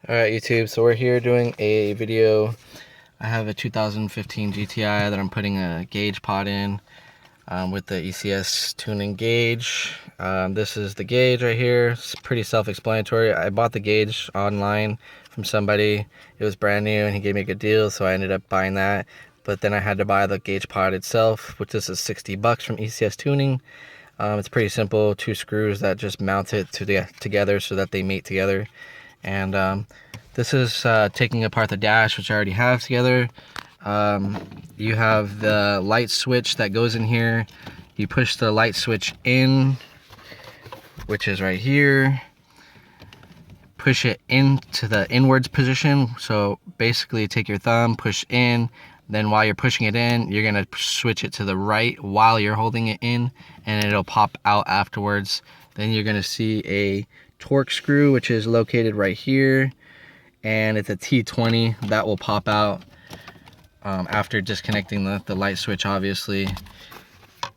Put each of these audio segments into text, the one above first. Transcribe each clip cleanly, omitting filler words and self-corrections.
Alright YouTube, so we're here doing a video. I have a 2015 GTI that I'm putting a gauge pod in with the ECS tuning gauge. This is the gauge right here. It's pretty self-explanatory. I bought the gauge online from somebody. It was brand new and he gave me a good deal, so I ended up buying that. But then I had to buy the gauge pod itself, which is $60 from ECS Tuning. It's pretty simple, 2 screws that just mount it together so that they mate together. And this is taking apart the dash, which I already have together. You have the light switch that goes in here. You push the light switch in, which is right here. Push it into the inwards position. So basically take your thumb, push in, then while you're pushing it in, you're gonna switch it to the right while you're holding it in, and it'll pop out afterwards. Then you're gonna see a torque screw, which is located right here, and it's a T20 that will pop out after disconnecting the light switch. Obviously,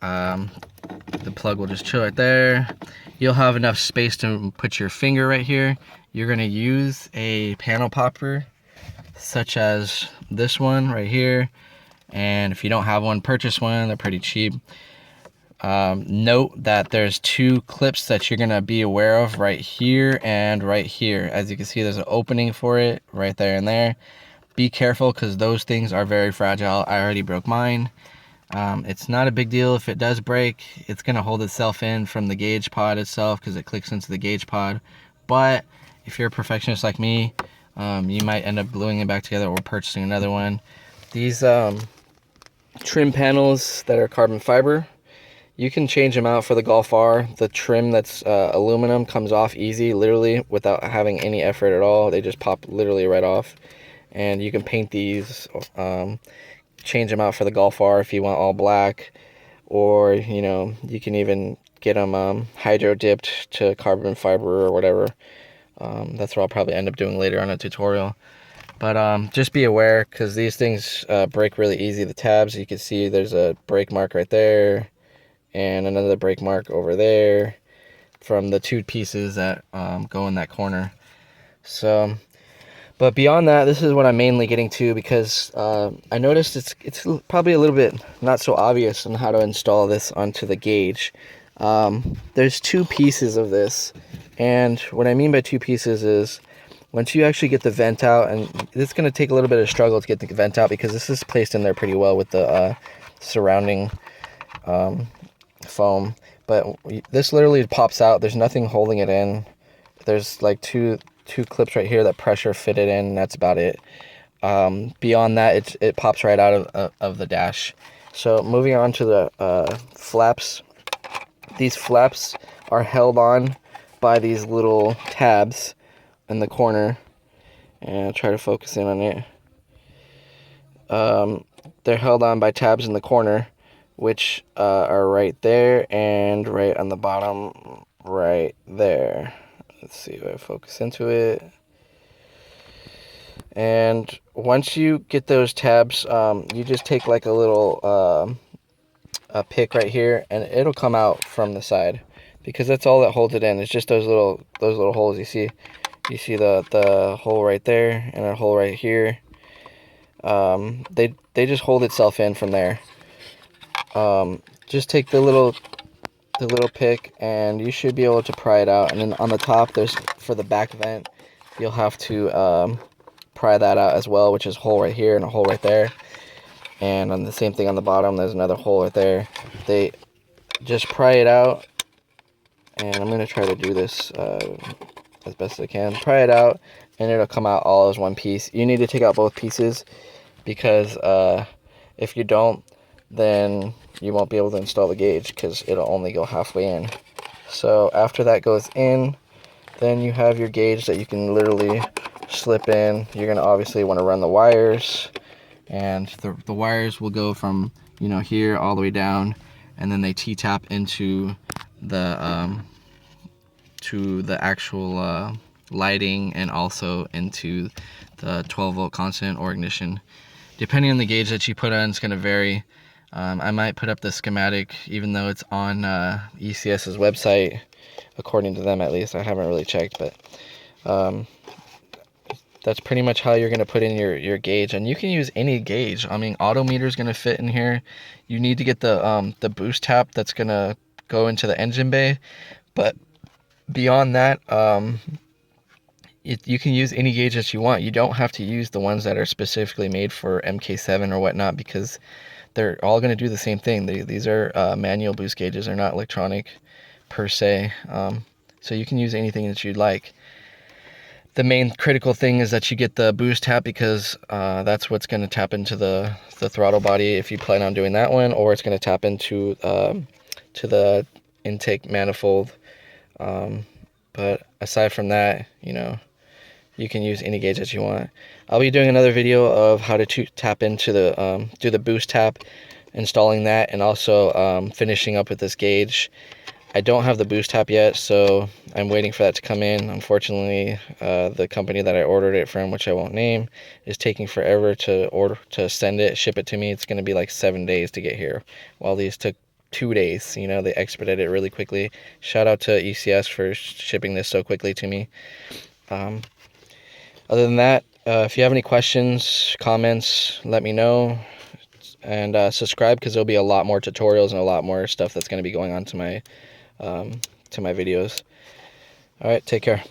the plug will just chill right there. You'll have enough space to put your finger right here. You're gonna use a panel popper such as this one right here, and if you don't have one, purchase one. They're pretty cheap. Note that there's 2 clips that you're gonna be aware of right here and right here. As you can see, there's an opening for it right there and there. Be careful because those things are very fragile. I already broke mine. It's not a big deal if it does break. It's gonna hold itself in from the gauge pod itself because it clicks into the gauge pod. But if you're a perfectionist like me, you might end up gluing it back together or purchasing another one. These trim panels that are carbon fiber, you can change them out for the Golf R. The trim that's aluminum comes off easy, literally without having any effort at all. They just pop literally right off. And you can paint these, change them out for the Golf R if you want all black, or you know, you can even get them hydro dipped to carbon fiber or whatever. That's what I'll probably end up doing later on a tutorial. But just be aware because these things break really easy. The tabs, you can see there's a break mark right there and another break mark over there from the 2 pieces that go in that corner. So, but beyond that, this is what I'm mainly getting to because I noticed it's probably a little bit not so obvious on how to install this onto the gauge. There's 2 pieces of this, and what I mean by 2 pieces is once you actually get the vent out, and it's going to take a little bit of struggle to get the vent out because this is placed in there pretty well with the surrounding foam, but this literally pops out. There's nothing holding it in. There's like two clips right here that pressure fit it in, and that's about it. Beyond that, it pops right out of the dash. So moving on to the flaps. These flaps are held on by these little tabs in the corner, and I'll try to focus in on it. They're held on by tabs in the corner, which are right there and right on the bottom right there. Let's see if I focus into it. And once you get those tabs, you just take like a little a pick right here, and it'll come out from the side because that's all that holds it in. It's just those little holes you see. You see the hole right there and a hole right here. They just hold itself in from there. Just take the little pick and you should be able to pry it out. And then on the top, there's for the back vent, you'll have to pry that out as well, which is a hole right here and a hole right there. And on the same thing on the bottom, there's another hole right there. They just pry it out, and I'm gonna try to do this as best as I can. Pry it out, and it'll come out all as one piece. You need to take out both pieces because if you don't, then you won't be able to install the gauge because it'll only go halfway in. So after that goes in, then you have your gauge that you can literally slip in. You're gonna obviously want to run the wires, and the wires will go from, you know, here all the way down, and then they T-tap into the actual lighting and also into the 12-volt constant or ignition. Depending on the gauge that you put on, it's going to vary. I might put up the schematic, even though it's on ECS's website, according to them at least. I haven't really checked, but that's pretty much how you're going to put in your gauge. And you can use any gauge. I mean, auto meter is going to fit in here. You need to get the boost tap that's going to go into the engine bay. But beyond that, you can use any gauge that you want. You don't have to use the ones that are specifically made for MK7 or whatnot, because they're all going to do the same thing. These are manual boost gauges. They're not electronic per se. So you can use anything that you'd like. The main critical thing is that you get the boost tap, because that's what's going to tap into the throttle body if you plan on doing that one, or it's going to tap into to the intake manifold. But aside from that, you know, you can use any gauge that you want. I'll be doing another video of how to tap into the do the boost tap, installing that, and also finishing up with this gauge. I don't have the boost tap yet, so I'm waiting for that to come in. Unfortunately, the company that I ordered it from, which I won't name, is taking forever to ship it to me. It's going to be like 7 days to get here, while these took 2 days. You know, they expedited it really quickly. Shout out to ECS for shipping this so quickly to me. Other than that, if you have any questions, comments, let me know. And subscribe, because there'll be a lot more tutorials and a lot more stuff that's going to be going on to my videos. All right, take care.